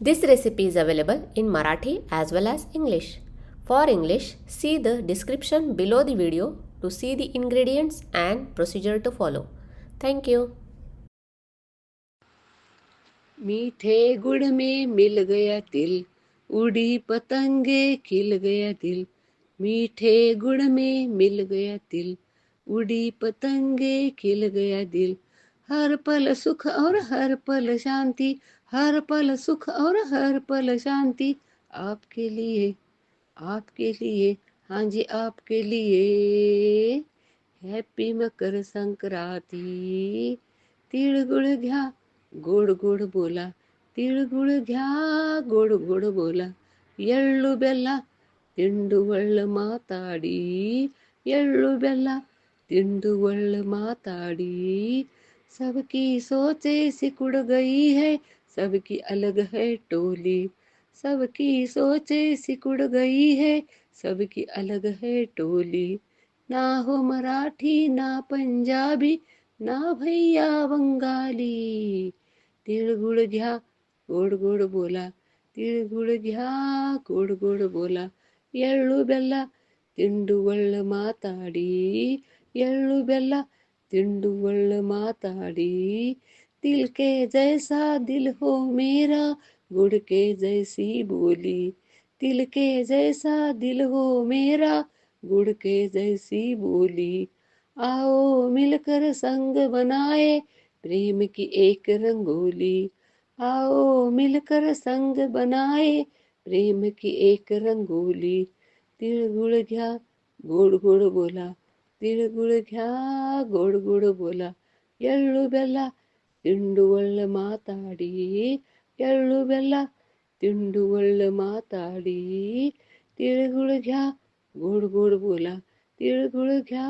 This recipe is available in Marathi as well as English. For English, see the description below the video to see the ingredients and procedure to follow. Thank you. मीठे गुड़ में mill गया तिल, उड़ी पतंगे खिल गया दिल। मीठे गुड़ में मिल गया तिल, उड़ी पतंगे खिल गया दिल। हर पल सुख और हर पल शांति, हर पल सुख और हर पल शांति। आपके लिए, आपके लिए, हाँ जी आपके लिए। हैप्पी मकर संक्रांति। तिळगुळ घ्या, गोड गोड बोला, तिळगुळ घ्या, गोड गोड बोला। ಎಳ್ಳು ಬೆಲ್ಲ ತಿಂಡುವಳ್ಳ ಮಾತಾಡಿ, ಎಳ್ಳು ಬೆಲ್ಲ ತಿಂಡುವಳ್ಳ ಮಾತಾಡಿ। सबकी सोचे सिकुड़ गई है, सबकी अलग है टोली। सबकी सोचे सिकुड़ गई है, सबकी अलग है टोली। ना हो मराठी ना पंजाबी, ना भैया बंगाली। तिळगुळ घ्या, गोड गोड बोला, तिळगुळ घ्या, गोड गोड बोला। ಎಳ್ಳು ಬೆಲ್ಲ ತಿಂಡುವಳ್ಳ ಮಾತಾಡಿ, ಎಳ್ಳು ಬೆಲ್ಲ ತಿಂಡುವಳ್ಳ ಮಾತಾಡಿ। दिल के जैसा दिल हो मेरा, गुड़ के जैसी बोली। दिल के जैसा दिल हो मेरा, गुड़ के जैसी बोली। आओ मिलकर संग बनाए, प्रेम की एक रंगोली। आओ मिलकर संग बनाए, प्रेम की एक रंगोली। तिळगुळ घ्या, गोड गोड बोला, तिळगुळ घ्या, गोड गोड बोला। ಎಳ್ಳು ಬೆಲ್ಲ ತಿಂಡುವಳ್ಳ ಮಾತಾಡಿ, ಎಳ್ಳು ಬೆಲ್ಲ ತಿಂಡುವಳ್ಳ ಮಾತಾಡಿ। तिळगुळ घ्या, गोड गोड बोला, तिळगुळ घ्या,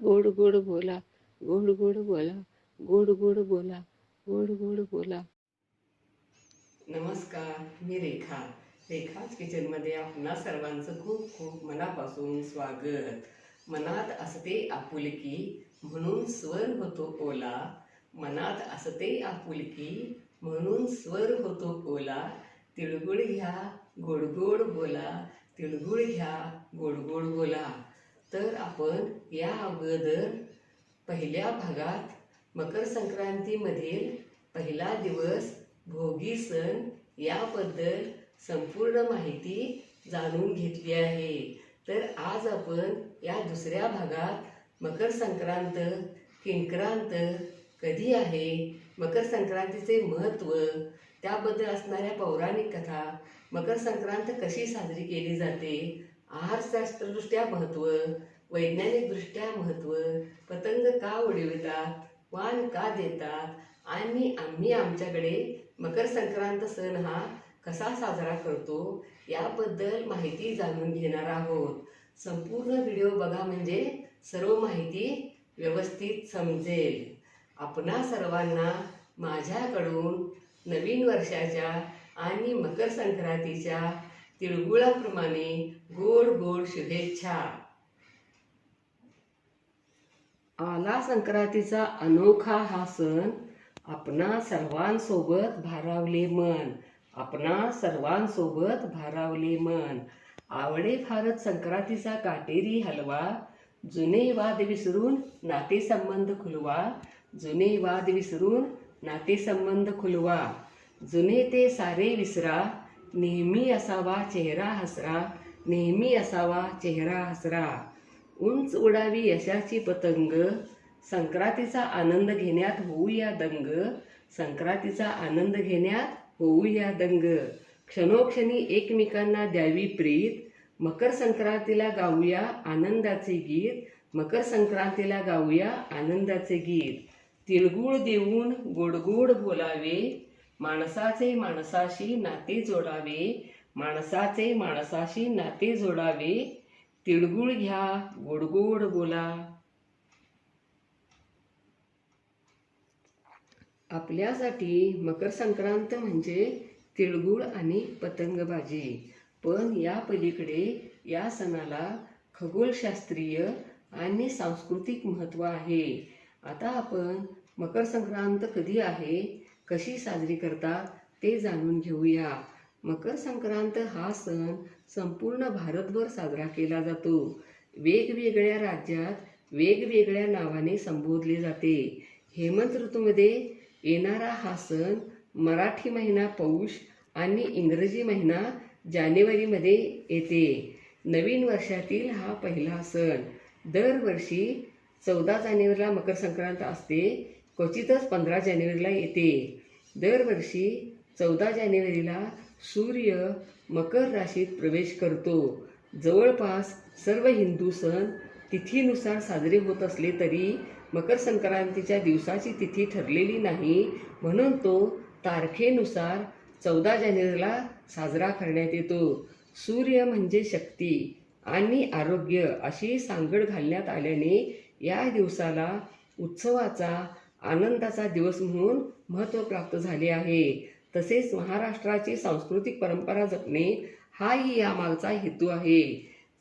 गोड गोड बोला, गोड गोड बोला, गोड गोड बोला, गोड गोड बोला। नमस्कार, मी रेखाच किचनमध्ये आपणा सर्वांचं खूप खूप मनापासून स्वागत। मनात असते आपुलकी म्हणून स्वर होतो ओला, मनात असते आपुलकी म्हणून स्वर होतो ओला। तिळगुळ घ्या, गोड गोड बोला, तिळगुळ घ्या, गोड गोड बोला। तर आपण या अगोदर पहिल्या भागात मकर संक्रांतीमधील पहिला दिवस भोगी सण याबद्दल संपूर्ण माहिती जाणून घेतली आहे। तर आज आपण या दुसऱ्या भागात मकर संक्रांत, किंक्रांत कधी आहे, मकर संक्रांतीचे महत्त्व, त्याबद्दल असणाऱ्या पौराणिक कथा, मकर संक्रांत कशी साजरी केली जाते, आहारशास्त्रदृष्ट्या महत्त्व, वैज्ञानिकदृष्ट्या महत्त्व, पतंग का उडवितात, वाण का देतात आणि आम्ही आमच्याकडे मकर संक्रांत सण हा कसा साजरा करतो याबद्दल माहिती जाणून घेणार आहोत। संपूर्ण व्हिडिओ बघा म्हणजे सर्व माहिती व्यवस्थित समजेल। आपणा सर्वांना माझ्याकडून नवीन वर्षाच्या आणि मकर संक्रांतीच्या तिळगुळाप्रमाणे गोड गोड शुभेच्छा। आला संक्रांतीचा अनोखा हा सण, आपणा सर्वांसोबत भारावले मन, आपणा सर्वांसोबत भारावले मन। आवडे फारच संक्रांतीचा काटेरी हलवा, जुने वाद विसरून नातेसंबंध खुलवा, जुने वाद विसरून नातेसंबंध खुलवा। जुने ते सारे विसरा, नेहमी असावा चेहरा हसरा, नेहमी असावा चेहरा हसरा। उंच उडावी यशाची पतंग, संक्रांतीचा आनंद घेण्यात होऊया दंग, संक्रांतीचा आनंद घेण्यात होऊया दंग। क्षणोक्षणी एकमेकांना द्यावी प्रीत, मकर संक्रांतीला गाऊया आनंदाचे गीत, मकर संक्रांतीला गाऊया आनंदाचे गीत। तिळगुळ देऊन गोड गोड बोलावे, माणसाचे माणसाशी नाते जोडावे, माणसाचे माणसाशी नाते जोडावे। तिळगुळ घ्या, गोड गोड बोला। आपल्यासाठी मकर संक्रांत म्हणजे तिळगुळ आणि पतंगबाजी, पण या पलीकडे या सणाला खगोलशास्त्रीय आणि सांस्कृतिक महत्त्व आहे। आता आपण मकर संक्रांत कधी आहे, कशी साजरी करतात ते जाणून घेऊया। मकर संक्रांत हा सण संपूर्ण भारतभर साजरा केला जातो. वेगवेगळ्या राज्यात वेगवेगळ्या नावाने संबोधले जाते. हेमंत ऋतूमध्ये येणारा हा सण मराठी महिना पौष आणि इंग्रजी महिना जानेवारीमध्ये येते. नवीन वर्षातील हा पहिला सण. दरवर्षी 14 जानेवारीला मकर संक्रांत असते, क्वचितच 15 जानेवारीला येते. दरवर्षी 14 जानेवारीला सूर्य मकर राशीत प्रवेश करतो. जवळपास सर्व हिंदू सण तिथीनुसार साजरे होत असले तरी मकर संक्रांतीच्या दिवसाची तिथी ठरलेली नाही, म्हणून तो तारखेनुसार 14 जानेवारीला साजरा करण्यात येतो. सूर्य म्हणजे शक्ती आणि आरोग्य अशी सांगड घालण्यात आल्याने या दिवसाला उत्सवाचा आनंदाचा दिवस म्हणून महत्त्व प्राप्त झाले आहे. तसेच महाराष्ट्राची सांस्कृतिक परंपरा जपणे हाही यामागचा हेतू आहे.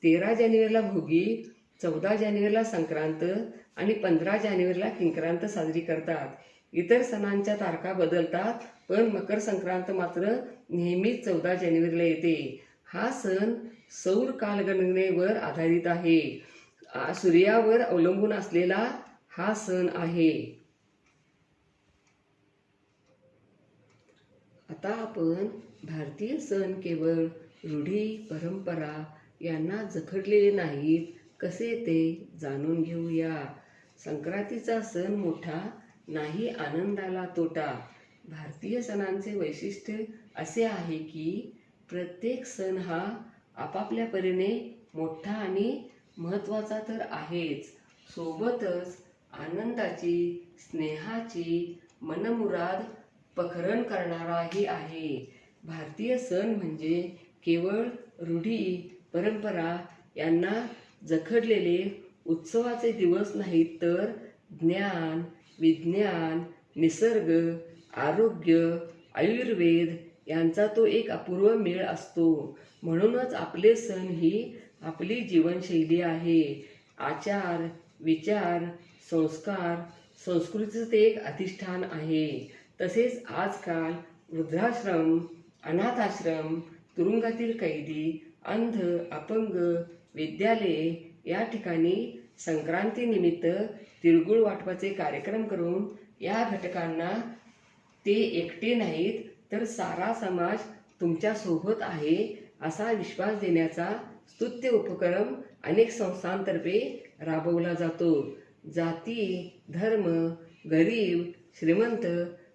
13 जानेवारीला भोगी, 14 जानेवारीला संक्रांत आणि 15 जानेवारीला किंक्रांत साजरी करतात. इतर सणांच्या तारखा बदलतात, पण मकर संक्रांत मात्र नेहमीच 14 जानेवारीला येते. हा सण सौर कालगणनेवर आधारित आहे. सूर्यावर अवलंबून असलेला हा सण आहे. आता आपण भारतीय सण केवळ रूढी परंपरा यांना जखडलेले नाहीत कसे ते जाणून घेऊया. संक्रांतीचा सण मोठा नाही आनंदाला तोटा. भारतीय सणांचे वैशिष्ट्य असे आहे की प्रत्येक सण हा आपापल्या परीने मोठा आणि महत्त्वाचा तर आहेच, सोबतच आनंदाची, स्नेहाची, मनमुराद प्रकरण करणाराही आहे. भारतीय सण म्हणजे केवळ रूढी परंपरा यांना जखडलेले उत्सवाचे दिवस नाहीत, तर ज्ञान, विज्ञान, निसर्ग, आरोग्य, आयुर्वेद यांचा तो एक अपूर्व मेळ असतो. म्हणूनच आपले सण ही आपली जीवनशैली आहे. आचार, विचार, संस्कार, संस्कृतीचं ते एक अधिष्ठान आहे. तसेच आजकाल वृद्धाश्रम, अनाथाश्रम, तुरुंगातील कैदी, अंध, अपंग, विद्यालये या ठिकाणी संक्रांतीनिमित्त तिळगुळ वाटपाचे कार्यक्रम करून या घटकांना ते एकटे नाहीत, तर सारा समाज तुमच्यासोबत आहे असा विश्वास देण्याचा स्तुत्य उपक्रम अनेक संस्थांतर्फे राबवला जातो. जाती, धर्म, गरीब, श्रीमंत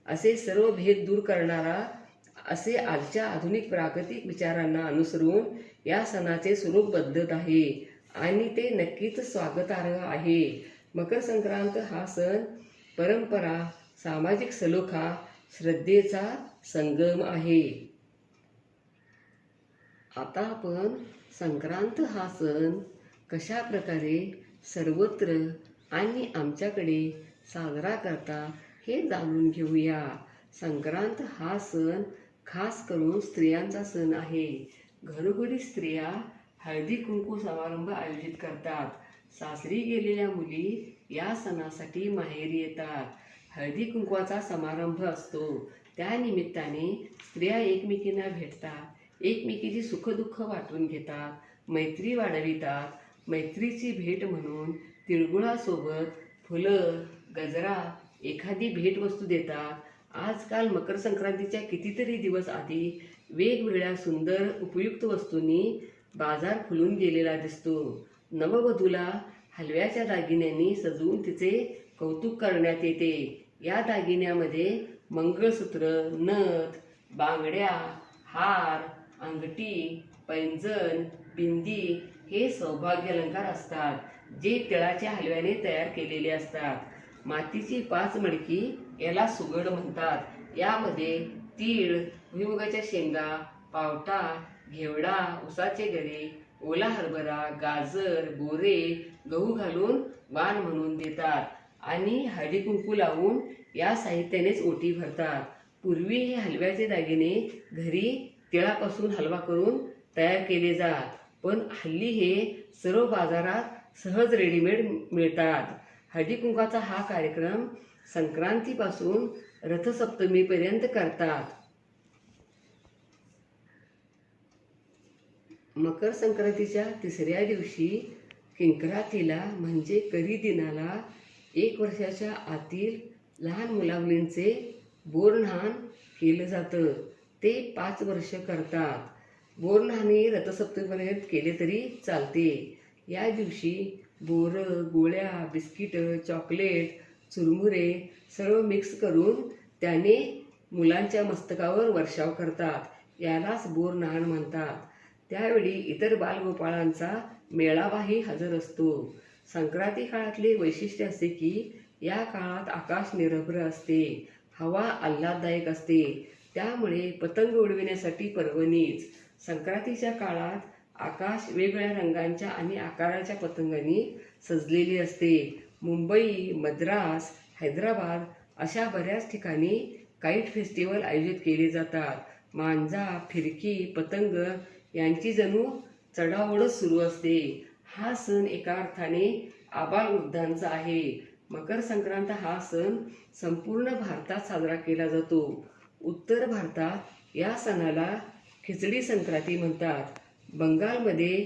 असे सर्व भेद दूर करणारा असे आजच्या आधुनिक प्रागतिक विचारांना अनुसरून या सणाचे स्वरूप बदलत आहे आणि ते नक्कीच स्वागतार्ह आहे. मकर संक्रांत हा सण परंपरा, सामाजिक सलोखा, श्रद्धेचा संगम आहे. आता आपण संक्रांत हा सण कशा प्रकारे सर्वत्र आणि आमच्याकडे साजरा करता हे जाणून घेऊया. संक्रांत हा सण खास करून स्त्रियांचा सण आहे. घरोघरी स्त्रिया हळदी कुंकू समारंभ आयोजित करतात. सासरी गेलेल्या मुली या सणासाठी माहेरी येतात. हळदी कुंकवाचा समारंभ असतो. त्या निमित्ताने स्त्रिया एकमेकींना भेटतात, एकमेकीची सुखदुःख वाटून घेतात, मैत्री वाढवितात. मैत्रीची भेट म्हणून तिळगुळासोबत फुलं, गजरा, एखादी भेटवस्तू देतात. आजकाल मकर संक्रांतीच्या कितीतरी दिवस आधी वेगवेगळ्या सुंदर उपयुक्त वस्तूंनी बाजार फुलून गेलेला दिसतो. नववधूला हलव्याच्या दागिन्यांनी सजवून तिचे कौतुक करण्यात येते. या दागिन्यामध्ये मंगळसूत्र, नथ, बांगड्या, हार, अंगठी, पैंजण, बिंदी हे सौभाग्य अलंकार असतात, जे तिळाच्या हलव्याने तयार केलेले असतात. मातीची 5 मडकी याला सुगड म्हणतात. यामध्ये तीळ, भुईमुगाच्या शेंगा, पावटा, घेवडा, उसाचे गरे, ओला हरभरा, गाजर, बोरे, गहू घालून वाण म्हणून देतात आणि हळदी कुंकू लावून या साहित्यानेच ओटी भरतात. पूर्वी हे हलव्याचे दागिने घरी तिळापासून हलवा करून तयार केले जात, पण हल्ली हे सर्व बाजारात सहज रेडीमेड मिळतात. हळदी कुंकाचा हा कार्यक्रम संक्रांतीपासून रथसप्तमीपर्यंत करतात. मकर संक्रांतीच्या तिसऱ्या दिवशी किंक्रातीला म्हणजे करी दिनाला 1 वर्षाच्या आतील लहान मुलामुलींचे बोरन्हाण केलं जातं. ते 5 वर्ष करतात. बोरन्हाणी रथसप्तमीपर्यंत केले तरी चालते. या दिवशी बोरं, गोळ्या, बिस्किटं, चॉकलेट, चुरमुरे सर्व मिक्स करून त्याने मुलांच्या मस्तकावर वर्षाव करतात. यालाच बोरन्हाण म्हणतात. त्यावेळी इतर बालगोपाळांचा मेळावाही हजर असतो. संक्रांती काळातले वैशिष्ट्य असे की या काळात आकाश निरभ्र असते, हवा आल्हाददायक असते. त्यामुळे पतंग उडविण्यासाठी पर्वणीच. संक्रांतीच्या काळात आकाश वेगवेगळ्या रंगांच्या आणि आकाराच्या पतंगांनी सजलेले असते. मुंबई, मद्रास, हैदराबाद अशा बऱ्याच ठिकाणी काईट फेस्टिवल आयोजित केले जातात. मांजा, फिरकी, पतंग यांची जणू चढाओढच सुरू असते. हा सण एका अर्थाने आबालवृद्धांचा आहे. मकर संक्रांत हा सण संपूर्ण भारतात साजरा केला जातो. उत्तर भारतात या सणाला खिचडी संक्रांती म्हणतात. बंगालमध्ये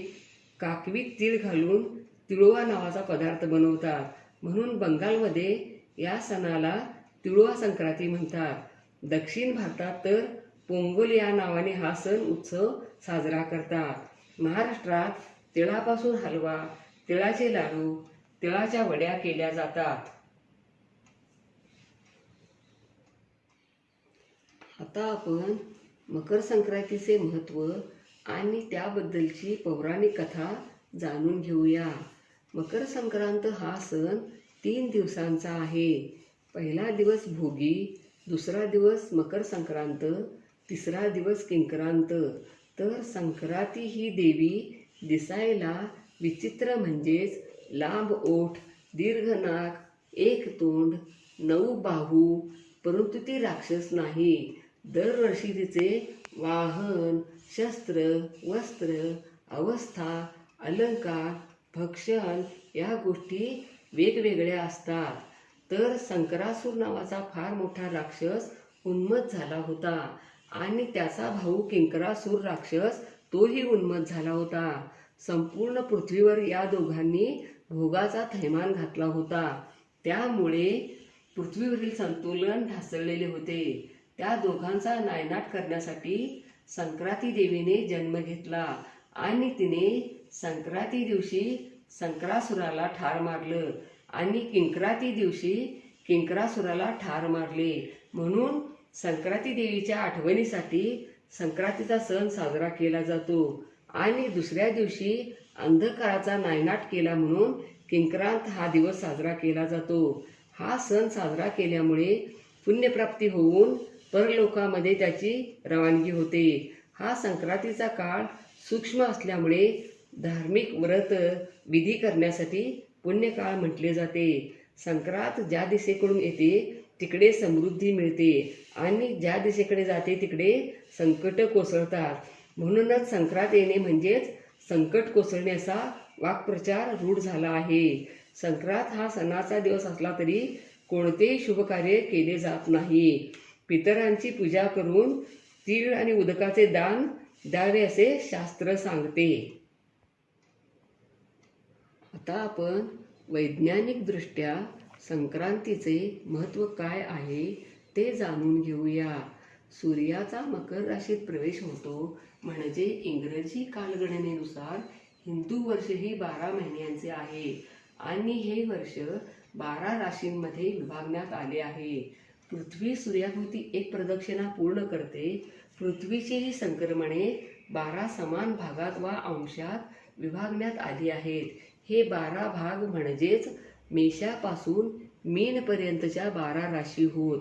काकवीत तीळ घालून तिळोवा नावाचा पदार्थ बनवतात, म्हणून बंगालमध्ये या सणाला तिळोवा संक्रांती म्हणतात. दक्षिण भारतात तर पोंगल या नावाने हा सण उत्सव साजरा करतात. महाराष्ट्रात तिळापासून हलवा, तिळाचे लाडू, तिळाच्या वड्या केल्या जातात. आता आपण मकर संक्रांतीचे महत्त्व आणि त्याबद्दलची पौराणिक कथा जाणून घेऊया. मकर संक्रांत हा सण 3 दिवसांचा आहे. पहिला दिवस भोगी, दुसरा दिवस मकर संक्रांत, तिसरा दिवस किंक्रांत. तर संक्रांती ही देवी दिसायला विचित्र म्हणजेच लांब ओठ, दीर्घ नाक, 1 तोंड, 9 बाहू, परंतु ती राक्षस नाही. दरवर्षी तिचे वाहन, शस्त्र, वस्त्र, अवस्था, अलंकार, भक्षण या गोष्टी वेगवेगळ्या असतात. तर संकरासूर नावाचा फार मोठा राक्षस उन्मत्त झाला होता आणि त्याचा भाऊ किंकरासूर राक्षस तोही उन्मत्त झाला होता. संपूर्ण पृथ्वीवर या दोघांनी भोगाचा थैमान घातला होता. त्यामुळे पृथ्वीवरील संतुलन ढासळलेले होते. त्या दोघांचा नायनाट करण्यासाठी संक्रांती देवीने जन्म घेतला आणि तिने संक्रांती दिवशी संक्रासुराला ठार मारलं आणि किंक्रांती दिवशी किंक्रासुराला ठार मारले. म्हणून संक्रांती देवीच्या आठवणीसाठी संक्रांतीचा सण साजरा केला जातो. आणि दुसऱ्या दिवशी अंधकाराचा नायनाट केला म्हणून किंक्रांत हा दिवस साजरा केला जातो. हा सण साजरा केल्यामुळे पुण्यप्राप्ती होऊन परलोकामध्ये त्याची रवानगी होते. हा संक्रांतीचा काळ सूक्ष्म असल्यामुळे धार्मिक व्रत विधी करण्यासाठी पुण्यकाळ म्हटले जाते. संक्रांत ज्या दिशेकडून येते तिकडे समृद्धी मिळते आणि ज्या दिशेकडे जाते तिकडे संकट कोसळतात. म्हणूनच संक्रांत येणे म्हणजेच संकट कोसळणे असा वाक्प्रचार रूढ झाला आहे. संक्रांत हा सणाचा दिवस असला तरी कोणतेही शुभकार्य केले जात नाही. पितरांची पूजा करून तीळ आणि उदकाचे दान द्यावे असे शास्त्र सांगते. आता आपण वैज्ञानिकदृष्ट्या संक्रांतीचे महत्त्व काय आहे ते जाणून घेऊया. सूर्याचा मकर राशीत प्रवेश होतो म्हणजे इंग्रजी कालगणनेनुसार हिंदू वर्ष ही 12 महिन्यांचे आहे आणि हे वर्ष 12 राशींमध्ये विभागण्यात आले आहे. पृथ्वी सूर्याभोवती एक प्रदक्षिणा पूर्ण करते. पृथ्वीची ही संक्रमणे 12 समान भागात वा अंशात विभागण्यात आली आहेत. हे 12 भाग म्हणजेच मेषापासून मीनपर्यंतच्या 12 राशी होत.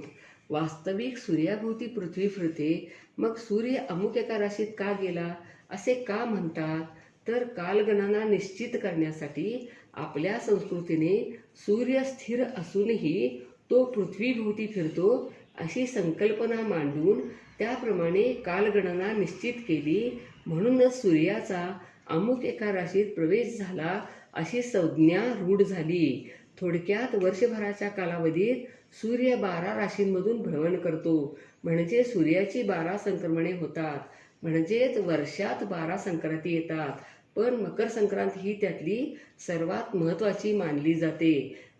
वास्तविक सूर्याभोवती पृथ्वी फिरते, मग सूर्य अमुक एका राशीत का गेला असे का म्हणतात? तर कालगणना निश्चित करण्यासाठी आपल्या संस्कृतीने सूर्य स्थिर असूनही तो पृथ्वीभोवती फिरतो अशी संकल्पना मांडून त्याप्रमाणे कालगणना निश्चित केली. म्हणूनच सूर्याचा अमुक एका राशीत प्रवेश झाला अशी संज्ञा रूढ झाली. थोडक्यात वर्षभराच्या कालावधीत सूर्य 12 राशींमधून भ्रमण करतो, म्हणजे सूर्याची 12 संक्रमणे होतात. म्हणजेच वर्षात 12 संक्रांती येतात, पण मकर संक्रांत ही त्यातली सर्वात महत्त्वाची मानली जाते.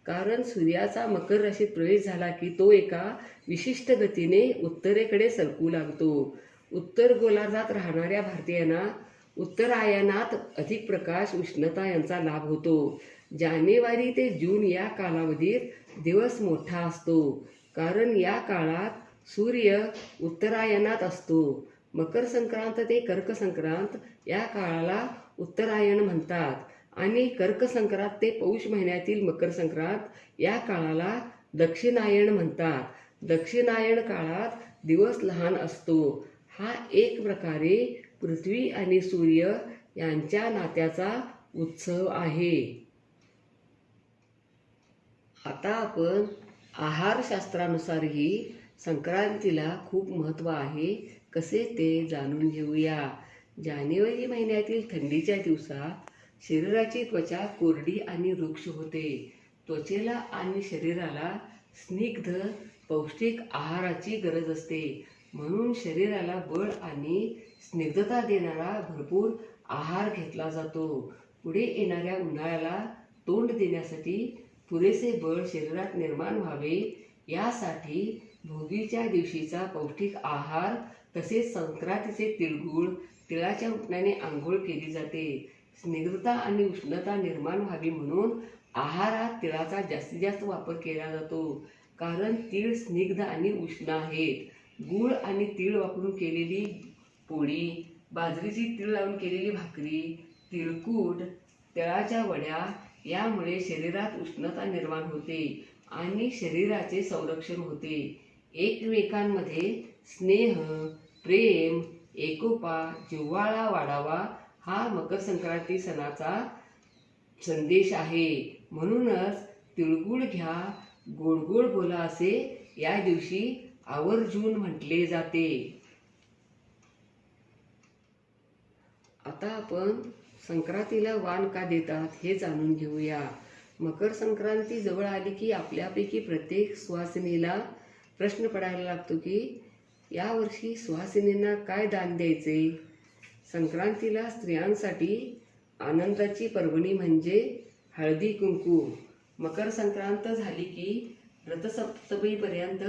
कारण सूर्याचा मकर राशीत प्रवेश झाला की तो एका विशिष्ट गतीने उत्तरेकडे सरकू लागतो. उत्तर गोलार्धात राहणाऱ्या भारतीयांना उत्तरायणात अधिक प्रकाश, उष्णता यांचा लाभ होतो. जानेवारी ते जून या कालावधीत दिवस मोठा असतो, कारण या काळात सूर्य उत्तरायणात असतो. मकर संक्रांत ते कर्क संक्रांत या काळाला उत्तरायण म्हणतात आणि कर्क संक्रांत ते पौष महिन्यातील मकर संक्रांत या काळाला दक्षिणायण म्हणतात. दक्षिणायण काळात दिवस लहान असतो. हा एक प्रकारे पृथ्वी आणि सूर्य यांच्या नात्याचा उत्सव आहे. आता आपण आहारशास्त्रानुसारही संक्रांतीला खूप महत्त्व आहे, कसे ते जाणून घेऊया. जानेवारी महिन्यातील थंडीच्या दिवसात शरीराची त्वचा कोरडी आणि रुक्ष होते. त्वचेला आणि शरीराला स्निग्ध पौष्टिक आहाराची गरज असते. म्हणून शरीराला बळ आणि स्निग्धता देणारा भरपूर आहार घेतला जातो. पुढे येणाऱ्या उन्हाळ्याला तोंड देण्यासाठी पुरेसे बळ शरीरात निर्माण व्हावे यासाठी भोगीच्या दिवशीचा पौष्टिक आहार तसेच संक्रांतीचे तिळगुळ, तिळाच्या उटण्याने आंघोळ केली जाते. स्निग्धता आणि उष्णता निर्माण व्हावी म्हणून आहारात तिळाचा जास्तीत जास्त वापर केला जातो, कारण तीळ स्निग्ध आणि उष्ण आहेत. गूळ आणि तीळ वापरून केलेली पोळी, बाजरीची तीळ लावून केलेली भाकरी, तिळकूट, तिळाच्या वड्या यामुळे शरीरात उष्णता निर्माण होते आणि शरीराचे संरक्षण होते. एकमेकांमध्ये स्नेह, प्रेम, एकोपा, जिव्हाळा वाढावा हा मकर संक्रांती सणाचा संदेश आहे. म्हणूनच तिळगुळ घ्या, गोड गोड बोला असे या दिवशी आवर्जून म्हटले जाते. आता आपण संक्रांतीला वाण का देतात हे जाणून घेऊया. मकर संक्रांती जवळ आली की आपल्यापैकी प्रत्येक सुवासिनीला प्रश्न पडायला लागतो की यावर्षी सुवासिनींना काय दान द्यायचे. संक्रांतीला स्त्रियांसाठी आनंदाची पर्वणी म्हणजे हळदी कुंकू. मकर संक्रांत झाली की रथसप्तमीपर्यंत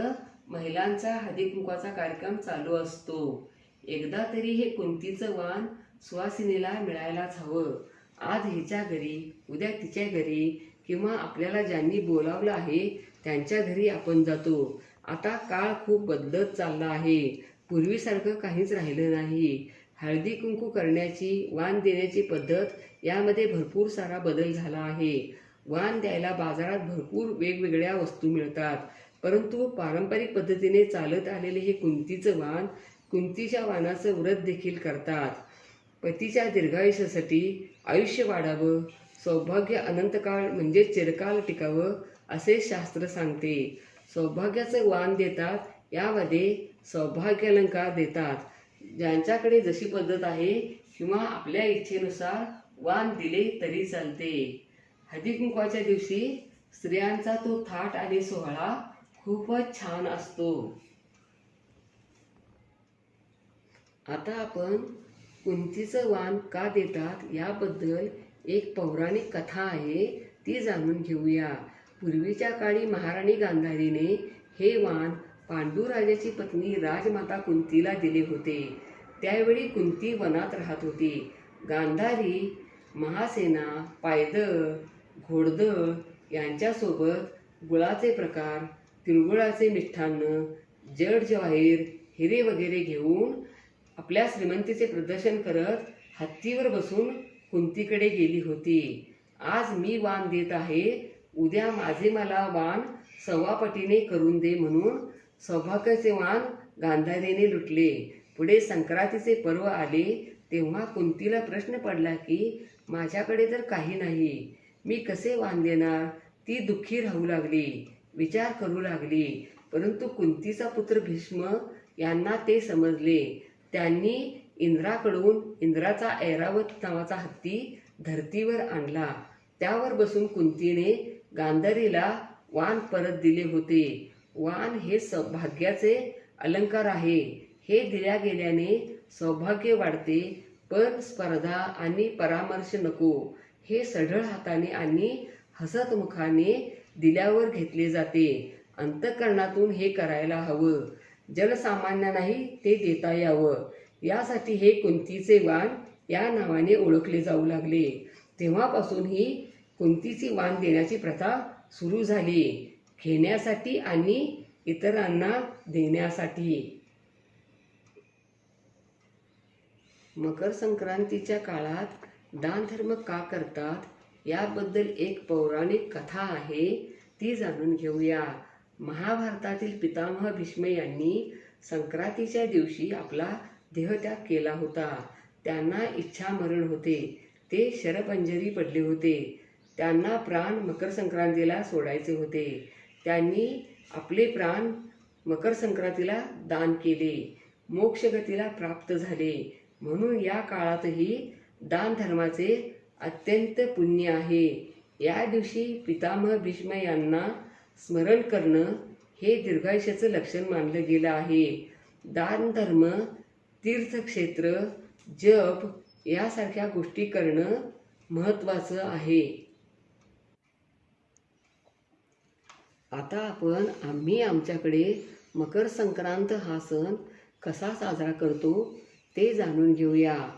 महिलांचा हळदी कुंकवाचा कार्यक्रम चालू असतो. एकदा तरी हे कुंतीचं वाण सुवासिनीला मिळायलाच हवं. आज हिच्या घरी, उद्या तिच्या घरी किंवा आपल्याला ज्यांनी बोलावलं आहे त्यांच्या घरी आपण जातो. आता काळ खूप बदलत चालला आहे. पूर्वीसारखं काहीच राहिलं नाही. हळदी कुंकू करण्याची, वाण देण्याची पद्धत यामध्ये भरपूर सारा बदल झाला आहे. वाण द्यायला बाजारात भरपूर वेगवेगळ्या वस्तू मिळतात, परंतु पारंपरिक पद्धतीने चालत आलेले हे कुंतीचं वाण, कुंतीच्या वाणाचं व्रत देखील करतात. पतीच्या दीर्घायुष्यासाठी आयुष्य वाढावं, सौभाग्य अनंतकाळ म्हणजे चिरकाल टिकावं असे शास्त्र सांगते. सौभाग्याचं वाण देतात, यामध्ये सौभाग्यालंकार देतात. ज्यांच्याकडे जशी पद्धत आहे किंवा आपल्या इच्छेनुसार वाण दिले तरी चालते. हळदी कुंकवाच्या दिवशी स्त्रियांचा तो थाट आणि सोहळा खूपच छान असतो. आता आपण कुंतीचं वाण का देतात याबद्दल एक पौराणिक कथा आहे, ती जाणून घेऊया. पूर्वीच्या काळी महाराणी गांधारीने हे वाण पांडुराजाची पत्नी राजमाता कुंतीला दिले होते. त्यावेळी कुंती वनात राहत होती. गांधारी महासेना, पायदळ, घोडदळ यांच्यासोबत गुळाचे प्रकार, तिळगुळाचे मिष्ठान्न, जड जवाहीर, हिरे वगैरे घेऊन आपल्या श्रीमंतीचे प्रदर्शन करत हत्तीवर बसून कुंतीकडे गेली होती. आज मी वाण देत आहे, उद्या माझे मला वाण सव्वापटीने करून दे म्हणून सौभाग्याचे वाण गांधारीने लुटले. पुढे संक्रांतीचे पर्व आले तेव्हा कुंतीला प्रश्न पडला की माझ्याकडे तर काही नाही, मी कसे वाण देणार. ती दुःखी राहू लागली, विचार करू लागली. परंतु कुंतीचा पुत्र भीष्म यांना ते समजले. त्यांनी इंद्राकडून इंद्राचा ऐरावत नावाचा हत्ती धरतीवर आणला. त्यावर बसून कुंतीने गांधारीला वाण परत दिले होते. वाण हे सौभाग्याचे अलंकार आहे हे दिल्या गेल्याने सौभाग्य वाढते, पण स्पर्धा आणि परामर्श नको. हे सढळ हाताने आणि हसत मुखाने दिल्यावर घेतले जाते. अंतःकरणातून हे करायला हवं. जनसामान्यांनाही ते देता यावं, यासाठी हे कुंतीचे वाण या नावाने ओळखले जाऊ लागले. तेव्हापासून ही कुंतीची वाण देण्याची प्रथा सुरू झाली, घेण्यासाठी आणि इतरांना देण्यासाठी. मकर संक्रांतीच्या काळात दानधर्म का करतात याबद्दल एक पौराणिक कथा आहे, ती जाणून घेऊया. महाभारतातील पितामह भीष्म यांनी संक्रांतीच्या दिवशी आपला देहत्याग केला होता. त्यांना इच्छामरण होते. ते शरपंजरी पडले होते. त्यांना प्राण मकर संक्रांतीला सोडायचे होते. त्यांनी आपले प्राण मकर संक्रांतीला दान केले. मोक्षगतीला प्राप्त झाले. म्हणून या काळातही दान धर्माचे अत्यंत पुण्य आहे. या दिवशी पितामह भीष्म यांना स्मरण करणं हे दीर्घायुष्याचं लक्षण मानलं गेलं आहे. दान धर्म, तीर्थक्षेत्र, जप यासारख्या गोष्टी करणं महत्त्वाचं आहे. आता आपण आम्ही आमच्याकडे मकर संक्रांत हा सण कसा साजरा करतो ते जाणून घेऊया.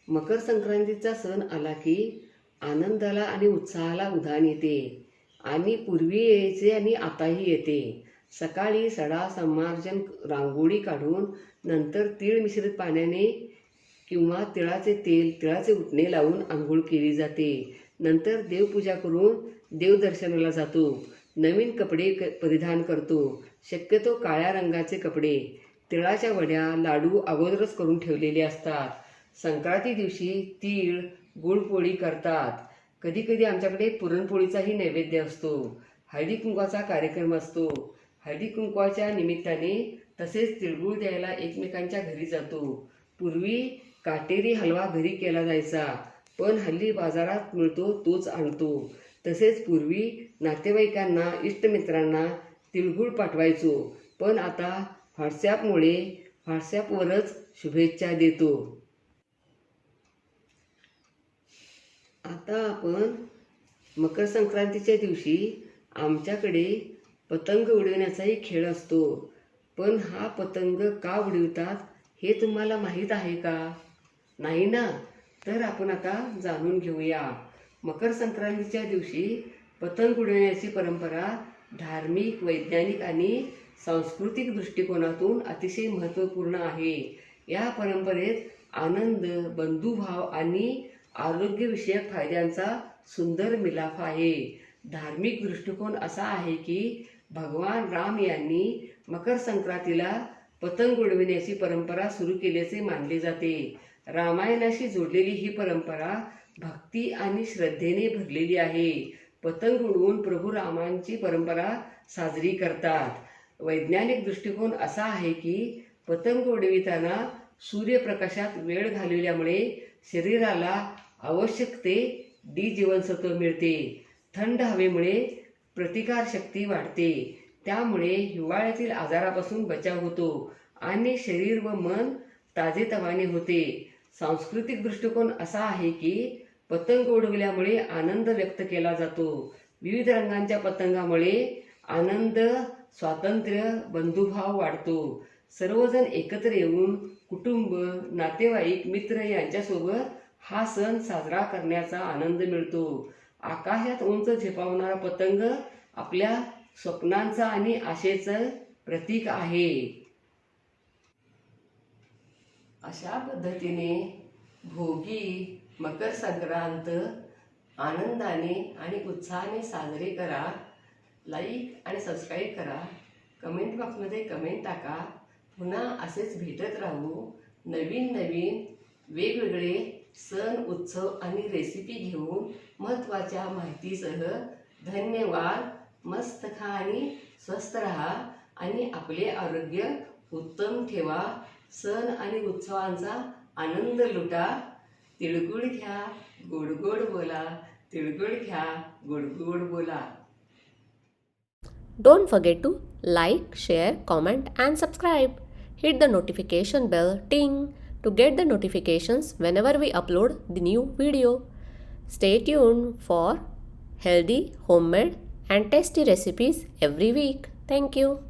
मकर संक्रांतीचा सण आला की आनंदाला आणि उत्साहाला उधाण येते आणि पूर्वी यायचे आणि आताही येते. सकाळी सडा समार्जन रांगोळी काढून नंतर तीळ मिश्रित पाण्याने किंवा तिळाचे उटणे लावून आंघोळ केली जाते. नंतर देवपूजा करून देवदर्शनाला जातो. नवीन कपडे परिधान करतो, शक्यतो काळ्या रंगाचे कपडे. तिळाच्या वड्या, लाडू अगोदरच करून ठेवलेले असतात. संक्रांती दिवशी तीळ गुळपोळी करतात. कधी कधी आमच्याकडे पुरणपोळीचाही नैवेद्य असतो. हळदी कुंकवाचा कार्यक्रम असतो. हळदी कुंकवाच्या निमित्ताने तसेच तिळगुळ द्यायला एकमेकांच्या घरी जातो. पूर्वी काटेरी हलवा घरी केला जायचा, पण हल्ली बाजारात मिळतो तोच आणतो. तसेच पूर्वी नातेवाईकांना, इष्टमित्रांना तिळगुळ पाठवायचो, पण आता व्हॉट्सॲपवरच शुभेच्छा देतो. आता आपण मकर संक्रांतीच्या दिवशी आमच्याकडे पतंग उडविण्याचाही खेळ असतो. पण हा पतंग का उडवितात हे तुम्हाला माहीत आहे का? नाही ना? तर आपण आता जाणून घेऊया. मकर संक्रांतीच्या दिवशी पतंग उडविण्याची परंपरा धार्मिक, वैज्ञानिक आणि सांस्कृतिक दृष्टिकोनातून अतिशय महत्त्वपूर्ण आहे. या परंपरेत आनंद, बंधुभाव आणि आरोग्यविषयक फायद्यांचा सुंदर मिलाफ आहे. धार्मिक दृष्टिकोन असा आहे की भगवान राम यांनी मकर संक्रांतीला पतंग उडविण्याची परंपरा सुरू केल्याचे मानले जाते. रामायणाशी जोडलेली ही परंपरा भक्ती आणि श्रद्धेने भरलेली आहे. पतंग उडवून प्रभू रामांची परंपरा साजरी करतात. वैज्ञानिक दृष्टिकोन असा आहे की पतंग उडविताना सूर्यप्रकाशात वेळ घालवल्यामुळे शरीराला आवश्यक ते डी जीवनसत्व मिळते. थंड हवेमुळे प्रतिकारशक्ती वाढते. त्यामुळे हिवाळ्यातील आजारापासून बचाव होतो आणि शरीर व मन ताजेतवाने होते. सांस्कृतिक दृष्टिकोन असा आहे की पतंग उडविल्यामुळे आनंद व्यक्त केला जातो. विविध रंगांच्या पतंगामुळे आनंद, स्वातंत्र्य, बंधुभाव वाढतो. सर्वजण एकत्र येऊन कुटुंब, नातेवाईक, मित्र यांच्यासोबत हा सण साजरा करण्याचा आनंद मिळतो. आकाशात उंच झेपावणारा पतंग आपल्या स्वप्नांचा आणि आशेचं प्रतीक आहे. अशा पद्धतीने भोगी, मकर संक्रांत आनंदाने आणि उत्साहाने साजरे करा. लाईक आणि सबस्क्राईब करा. कमेंट बॉक्समध्ये कमेंट टाका. पुन्हा असेच भेटत राहू. नवीन वेगवेगळे सण, उत्सव आणि रेसिपी घेऊन महत्त्वाच्या माहितीसह. धन्यवाद. मस्त खा आणि स्वस्थ राहा आणि आपले आरोग्य उत्तम ठेवा. सण आणि उत्सवांचा आनंद लुटा. तिळगुळ घ्या, गोड गोड बोला. तिळगुळ घ्या, गोड गोड बोला. Don't forget to like, share, comment and subscribe. hit the notification bell ting to get the notifications whenever we upload the new video. Stay tuned for healthy, homemade and tasty recipes every week. Thank you.